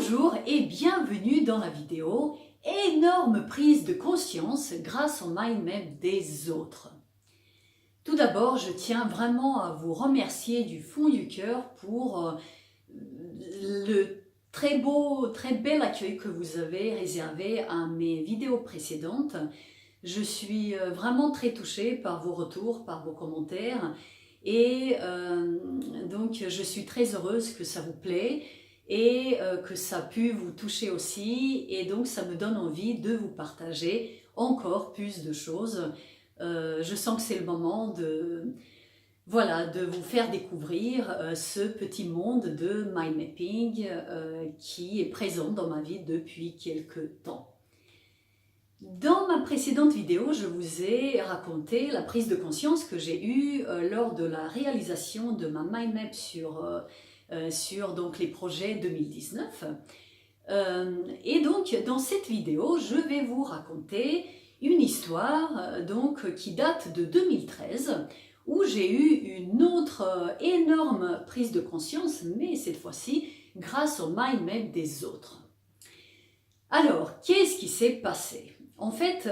Bonjour et bienvenue dans la vidéo Énorme prise de conscience grâce au mind map des autres. Tout d'abord, je tiens vraiment à vous remercier du fond du cœur pour le très beau, très bel accueil que vous avez réservé à mes vidéos précédentes. Je suis vraiment très touchée par vos retours, par vos commentaires et donc je suis très heureuse que ça vous plaît et que ça a pu vous toucher aussi, et donc ça me donne envie de vous partager encore plus de choses. Je sens que c'est le moment de vous faire découvrir ce petit monde de mind mapping qui est présent dans ma vie depuis quelques temps. Dans ma précédente vidéo, je vous ai raconté la prise de conscience que j'ai eue lors de la réalisation de ma mind map sur donc les projets 2019. Et donc dans cette vidéo, je vais vous raconter une histoire qui date de 2013, où j'ai eu une autre énorme prise de conscience, mais cette fois-ci grâce au mind map des autres. Alors, qu'est-ce qui s'est passé ? En fait,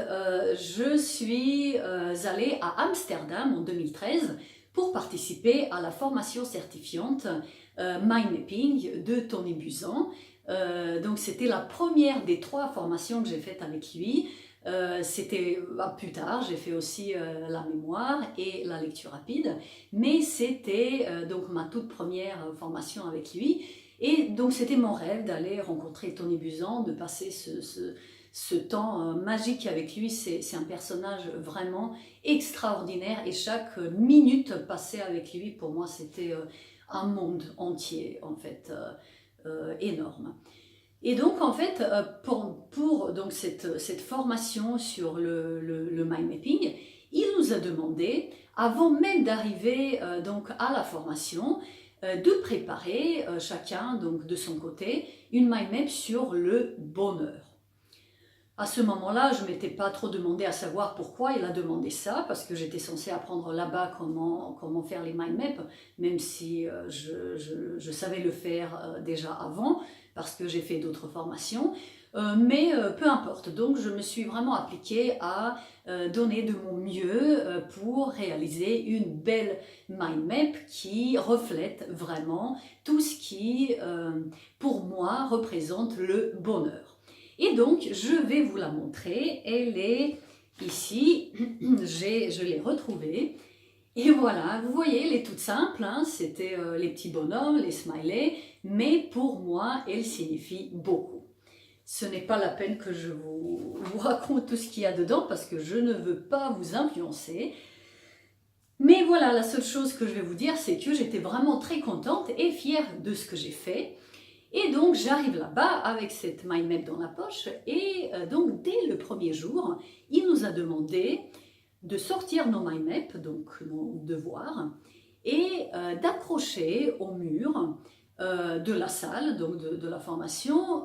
je suis allée à Amsterdam en 2013 pour participer à la formation certifiante Mind Mapping de Tony Buzan. Donc c'était la première des 3 formations que j'ai faites avec lui. C'était plus tard, j'ai fait aussi la mémoire et la lecture rapide, mais c'était donc ma toute première formation avec lui. Et donc c'était mon rêve d'aller rencontrer Tony Buzan, de passer ce temps magique avec lui. C'est un personnage vraiment extraordinaire et chaque minute passée avec lui, pour moi, c'était un monde entier, en fait, énorme. Et donc, en fait, pour donc cette formation sur le mind mapping, il nous a demandé, avant même d'arriver donc à la formation, de préparer chacun donc de son côté une mind map sur le bonheur. À ce moment-là, je ne m'étais pas trop demandé à savoir pourquoi il a demandé ça, parce que j'étais censée apprendre là-bas comment faire les mind maps, même si je savais le faire déjà avant, parce que j'ai fait d'autres formations, mais peu importe. Donc je me suis vraiment appliquée à donner de mon mieux pour réaliser une belle mind map qui reflète vraiment tout ce qui, pour moi, représente le bonheur. Et donc, je vais vous la montrer. Elle est ici. Je l'ai retrouvée. Et voilà, vous voyez, elle est toute simple. Hein, c'était les petits bonhommes, les smileys. Mais pour moi, elle signifie beaucoup. Ce n'est pas la peine que je vous raconte tout ce qu'il y a dedans, parce que je ne veux pas vous influencer. Mais voilà, la seule chose que je vais vous dire, c'est que j'étais vraiment très contente et fière de ce que j'ai fait. Et donc j'arrive là-bas avec cette mind map dans la poche, et donc dès le premier jour, il nous a demandé de sortir nos mind maps, donc nos devoirs, et d'accrocher au mur de la salle, donc de la formation,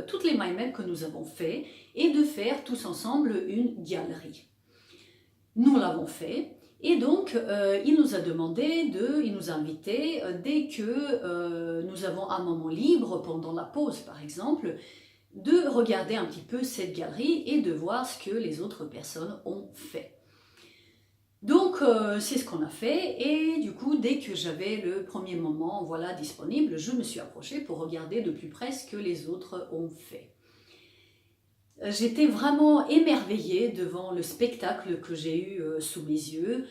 toutes les mind maps que nous avons fait, et de faire tous ensemble une galerie. Nous l'avons fait. Et donc, il nous a demandé, il nous a invités, dès que nous avons un moment libre, pendant la pause par exemple, de regarder un petit peu cette galerie et de voir ce que les autres personnes ont fait. Donc, c'est ce qu'on a fait, et du coup, dès que j'avais le premier moment disponible, je me suis approchée pour regarder de plus près ce que les autres ont fait. J'étais vraiment émerveillée devant le spectacle que j'ai eu sous mes yeux.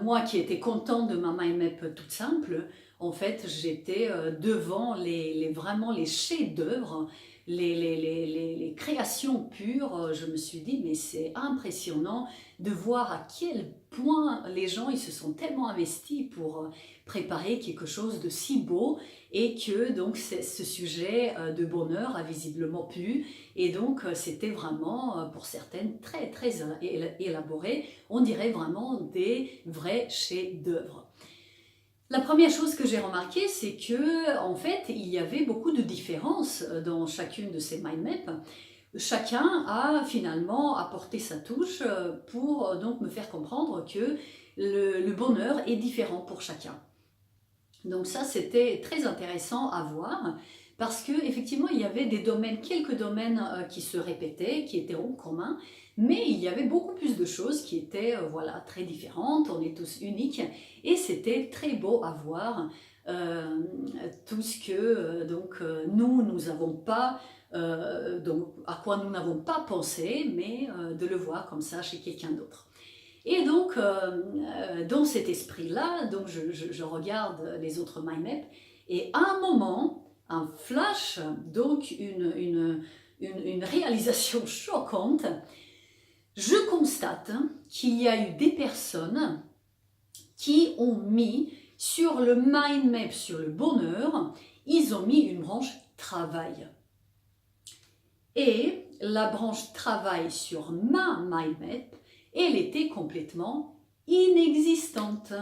Moi qui étais contente de ma mind map toute simple, en fait j'étais devant vraiment les chefs-d'œuvre, les créations pures. Je me suis dit, mais c'est impressionnant de voir à quel point les gens ils se sont tellement investis pour préparer quelque chose de si beau, et que donc ce sujet de bonheur a visiblement plu, et donc c'était vraiment pour certaines très très élaboré. On dirait vraiment des vrais chefs-d'œuvre. La première chose que j'ai remarqué, c'est que en fait il y avait beaucoup de différences dans chacune de ces mind maps. Chacun a finalement apporté sa touche pour donc me faire comprendre que le bonheur est différent pour chacun. Donc ça, c'était très intéressant à voir, parce que effectivement il y avait des domaines, quelques domaines qui se répétaient, qui étaient en commun, mais il y avait beaucoup plus de choses qui étaient voilà, très différentes, on est tous uniques, et c'était très beau à voir tout ce que nous n'avons pas, donc, à quoi nous n'avons pas pensé, mais de le voir comme ça chez quelqu'un d'autre. Et donc, dans cet esprit-là, donc je regarde les autres mind maps, et à un moment, un flash, donc une réalisation choquante, je constate qu'il y a eu des personnes qui ont mis sur le mind map, sur le bonheur, ils ont mis une branche travail. Et la branche travail sur ma mind map, elle était complètement inexistante.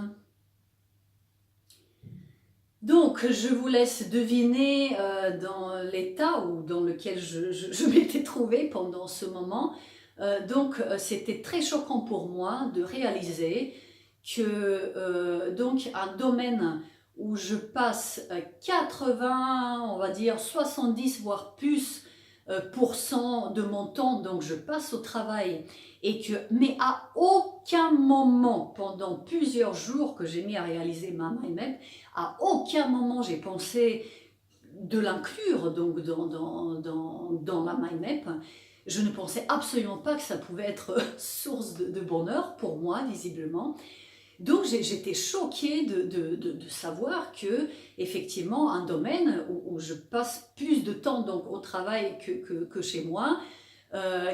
Donc, je vous laisse deviner dans l'état dans lequel je m'étais trouvée pendant ce moment. C'était très choquant pour moi de réaliser que donc un domaine où je passe 80, on va dire 70 voire plus % de mon temps, donc je passe au travail, mais à aucun moment pendant plusieurs jours que j'ai mis à réaliser ma mind map, à aucun moment j'ai pensé de l'inclure donc dans la mind map. Je ne pensais absolument pas que ça pouvait être source de bonheur pour moi, visiblement. Donc j'étais choquée de savoir que effectivement un domaine où je passe plus de temps donc au travail que chez moi,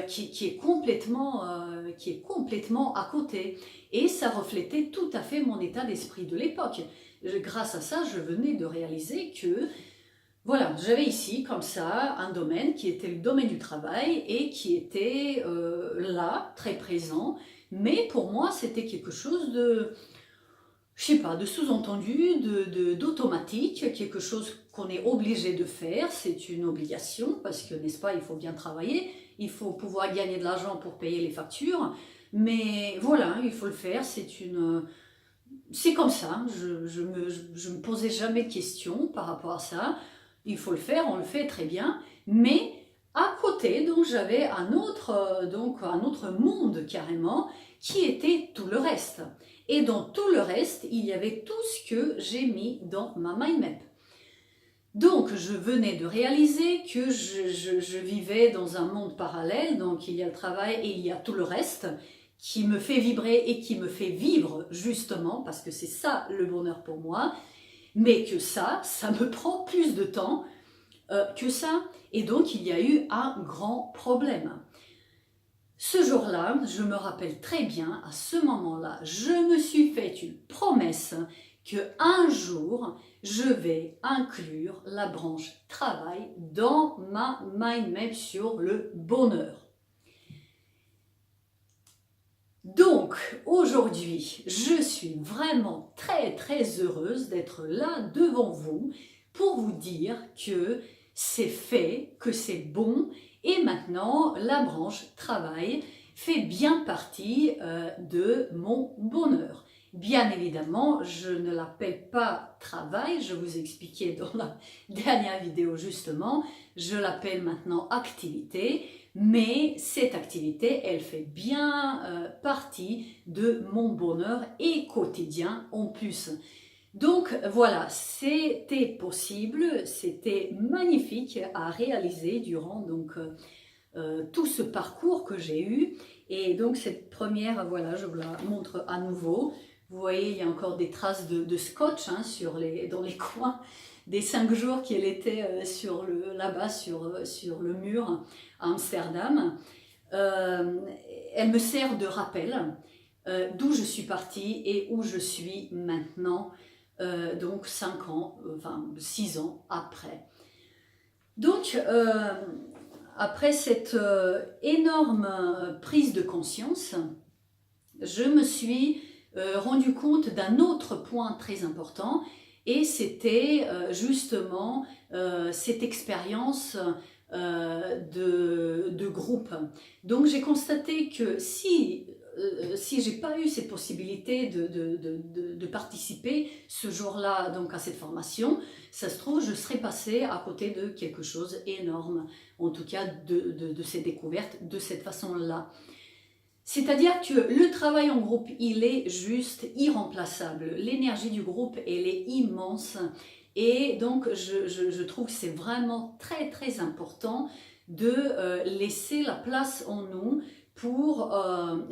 qui est complètement à côté. Et ça reflétait tout à fait mon état d'esprit de l'époque. Grâce à ça, je venais de réaliser que voilà, j'avais ici comme ça un domaine qui était le domaine du travail et qui était là, très présent. Mais pour moi, c'était quelque chose de, je sais pas, de sous-entendu, d'automatique, quelque chose qu'on est obligé de faire, c'est une obligation, parce que, n'est-ce pas, il faut bien travailler, il faut pouvoir gagner de l'argent pour payer les factures, mais voilà, il faut le faire, c'est comme ça, je me posais jamais de questions par rapport à ça, il faut le faire, on le fait très bien, mais à côté, donc j'avais un autre monde carrément, qui était tout le reste. Et dans tout le reste, il y avait tout ce que j'ai mis dans ma mind map. Donc, je venais de réaliser que je vivais dans un monde parallèle, donc il y a le travail et il y a tout le reste qui me fait vibrer et qui me fait vivre justement, parce que c'est ça le bonheur pour moi, mais que ça me prend plus de temps que ça. Et donc, il y a eu un grand problème. Ce jour-là, je me rappelle très bien, à ce moment-là, je me suis fait une promesse qu'un jour, je vais inclure la branche travail dans ma mind map sur le bonheur. Donc, aujourd'hui, je suis vraiment très très heureuse d'être là devant vous pour vous dire que c'est fait, que c'est bon. Et maintenant, la branche travail fait bien partie de mon bonheur. Bien évidemment, je ne l'appelle pas travail, je vous expliquais dans la dernière vidéo justement, je l'appelle maintenant activité, mais cette activité, elle fait bien partie de mon bonheur et quotidien en plus. Donc voilà, c'était possible, c'était magnifique à réaliser durant tout ce parcours que j'ai eu. Et donc cette première, voilà, je vous la montre à nouveau. Vous voyez, il y a encore des traces de scotch hein, dans les coins des 5 jours qu'elle était là-bas sur le mur à Amsterdam. Elle me sert de rappel d'où je suis partie et où je suis maintenant. Donc 5 ans, enfin 6 ans après. Donc, après cette énorme prise de conscience, je me suis rendu compte d'un autre point très important et c'était justement cette expérience de groupe. Donc j'ai constaté que si si j'ai pas eu cette possibilité de participer ce jour-là donc à cette formation, ça se trouve je serais passée à côté de quelque chose d'énorme, en tout cas de ces découvertes de cette façon-là. C'est-à-dire que le travail en groupe, il est juste irremplaçable. L'énergie du groupe, elle est immense. Et donc, je trouve que c'est vraiment très, très important de laisser la place en nous pour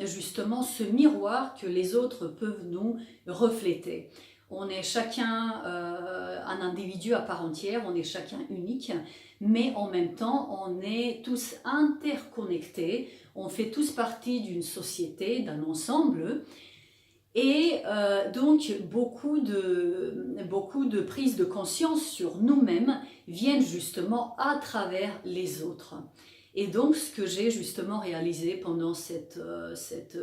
justement ce miroir que les autres peuvent nous refléter. On est chacun un individu à part entière, on est chacun unique, mais en même temps, on est tous interconnectés, on fait tous partie d'une société, d'un ensemble, et donc beaucoup de prises de conscience sur nous-mêmes viennent justement à travers les autres. Et donc ce que j'ai justement réalisé pendant cette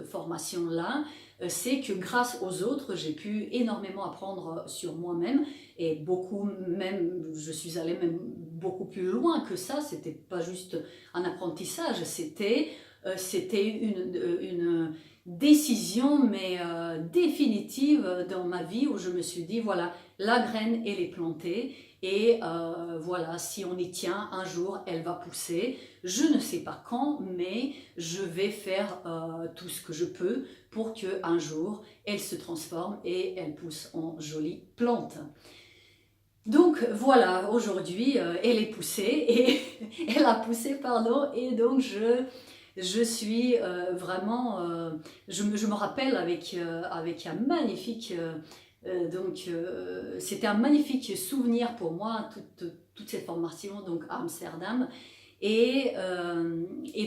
formation-là, c'est que grâce aux autres, j'ai pu énormément apprendre sur moi-même, et beaucoup même, je suis allée même beaucoup plus loin que ça, c'était pas juste un apprentissage, c'était une décision mais définitive dans ma vie où je me suis dit voilà, la graine elle est plantée et voilà, si on y tient un jour elle va pousser, je ne sais pas quand mais je vais faire tout ce que je peux pour que un jour elle se transforme et elle pousse en jolie plante. Donc voilà, aujourd'hui elle est poussée et elle a poussé pardon, et donc je suis vraiment, je me rappelle avec un magnifique, c'était un magnifique souvenir pour moi, toute cette formation donc à Amsterdam. Et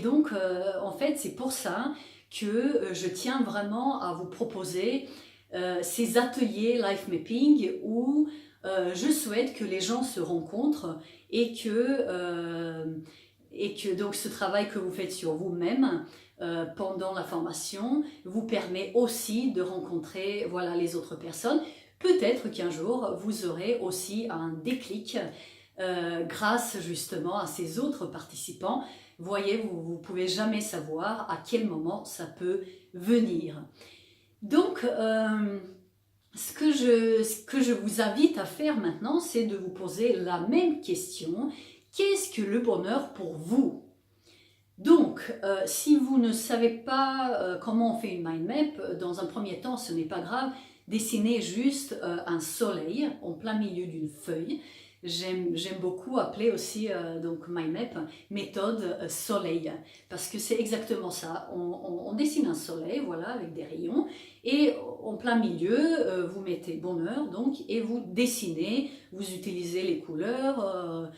donc, en fait, c'est pour ça que je tiens vraiment à vous proposer ces ateliers life mapping où je souhaite que les gens se rencontrent et que donc ce travail que vous faites sur vous-même pendant la formation vous permet aussi de rencontrer voilà, les autres personnes. Peut-être qu'un jour vous aurez aussi un déclic grâce justement à ces autres participants. Voyez, vous ne pouvez jamais savoir à quel moment ça peut venir. Donc, ce que je vous invite à faire maintenant, c'est de vous poser la même question. Qu'est-ce que le bonheur pour vous? Donc, si vous ne savez pas comment on fait une mind map, dans un premier temps, ce n'est pas grave. Dessinez juste un soleil en plein milieu d'une feuille. J'aime beaucoup appeler aussi donc mind map méthode soleil, parce que c'est exactement ça. On dessine un soleil, voilà, avec des rayons, et en plein milieu, vous mettez bonheur, donc, et vous dessinez, vous utilisez les couleurs,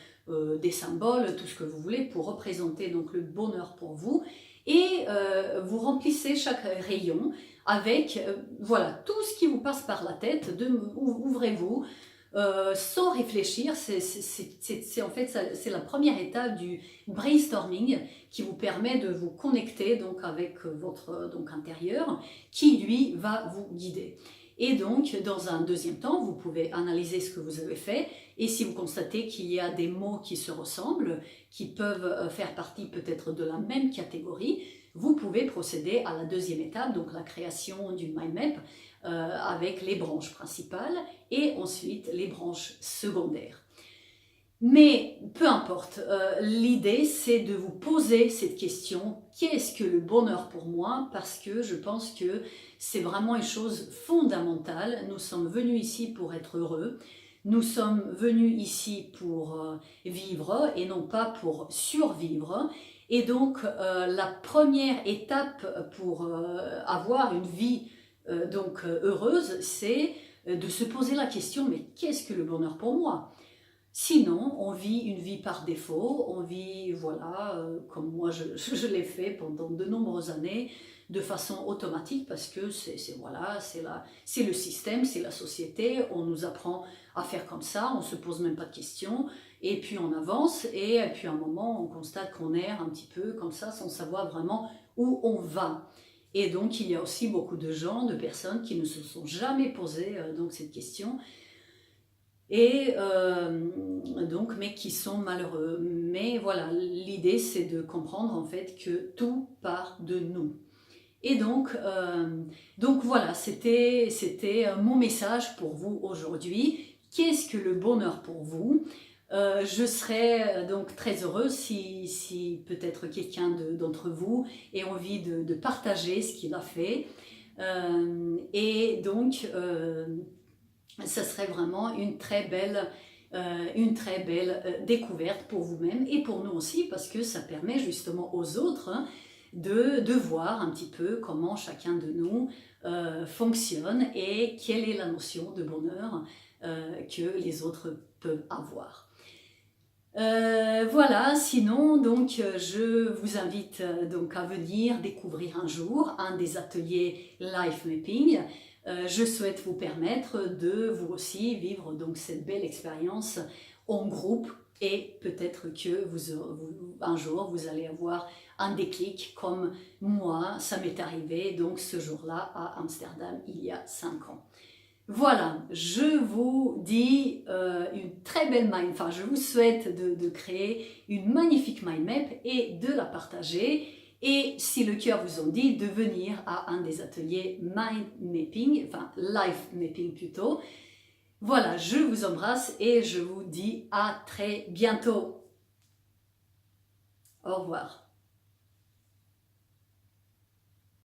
des symboles, tout ce que vous voulez pour représenter donc le bonheur pour vous, et vous remplissez chaque rayon avec voilà tout ce qui vous passe par la tête. Ouvrez-vous sans réfléchir. En fait c'est la première étape du brainstorming qui vous permet de vous connecter donc avec votre donc intérieur qui lui va vous guider. Et donc, dans un deuxième temps, vous pouvez analyser ce que vous avez fait, et si vous constatez qu'il y a des mots qui se ressemblent, qui peuvent faire partie peut-être de la même catégorie, vous pouvez procéder à la deuxième étape, donc la création d'une mind map avec les branches principales et ensuite les branches secondaires. Mais peu importe, l'idée c'est de vous poser cette question, qu'est-ce que le bonheur pour moi? Parce que je pense que c'est vraiment une chose fondamentale. Nous sommes venus ici pour être heureux, nous sommes venus ici pour vivre et non pas pour survivre. Et donc la première étape pour avoir une vie heureuse, c'est de se poser la question, mais qu'est-ce que le bonheur pour moi? Sinon, on vit une vie par défaut, on vit, voilà, comme moi je l'ai fait pendant de nombreuses années, de façon automatique, parce que voilà, c'est le système, c'est la société, on nous apprend à faire comme ça, on ne se pose même pas de questions, et puis on avance, et puis à un moment, on constate qu'on erre un petit peu comme ça, sans savoir vraiment où on va. Et donc, il y a aussi beaucoup de gens, de personnes qui ne se sont jamais posé donc cette question, et donc mais qui sont malheureux. Mais voilà, l'idée c'est de comprendre en fait que tout part de nous Et donc voilà, c'était mon message pour vous aujourd'hui. Qu'est-ce que le bonheur pour vous? Je serais donc très heureuse si peut-être quelqu'un d'entre vous ait envie de partager ce qu'il a fait. Et donc, ça serait vraiment une très belle découverte pour vous-même et pour nous aussi, parce que ça permet justement aux autres de voir un petit peu comment chacun de nous fonctionne et quelle est la notion de bonheur que les autres peuvent avoir. Voilà, sinon donc je vous invite donc à venir découvrir un jour un des ateliers Life Mapping. Je souhaite vous permettre de vous aussi vivre donc cette belle expérience en groupe, et peut-être que un jour vous allez avoir un déclic comme moi, ça m'est arrivé donc ce jour-là à Amsterdam il y a 5 ans. Voilà, je vous dis une très belle mind, enfin je vous souhaite de créer une magnifique mind map et de la partager. Et si le cœur vous en dit, de venir à un des ateliers mind mapping, enfin life mapping plutôt. Voilà, je vous embrasse et je vous dis à très bientôt. Au revoir.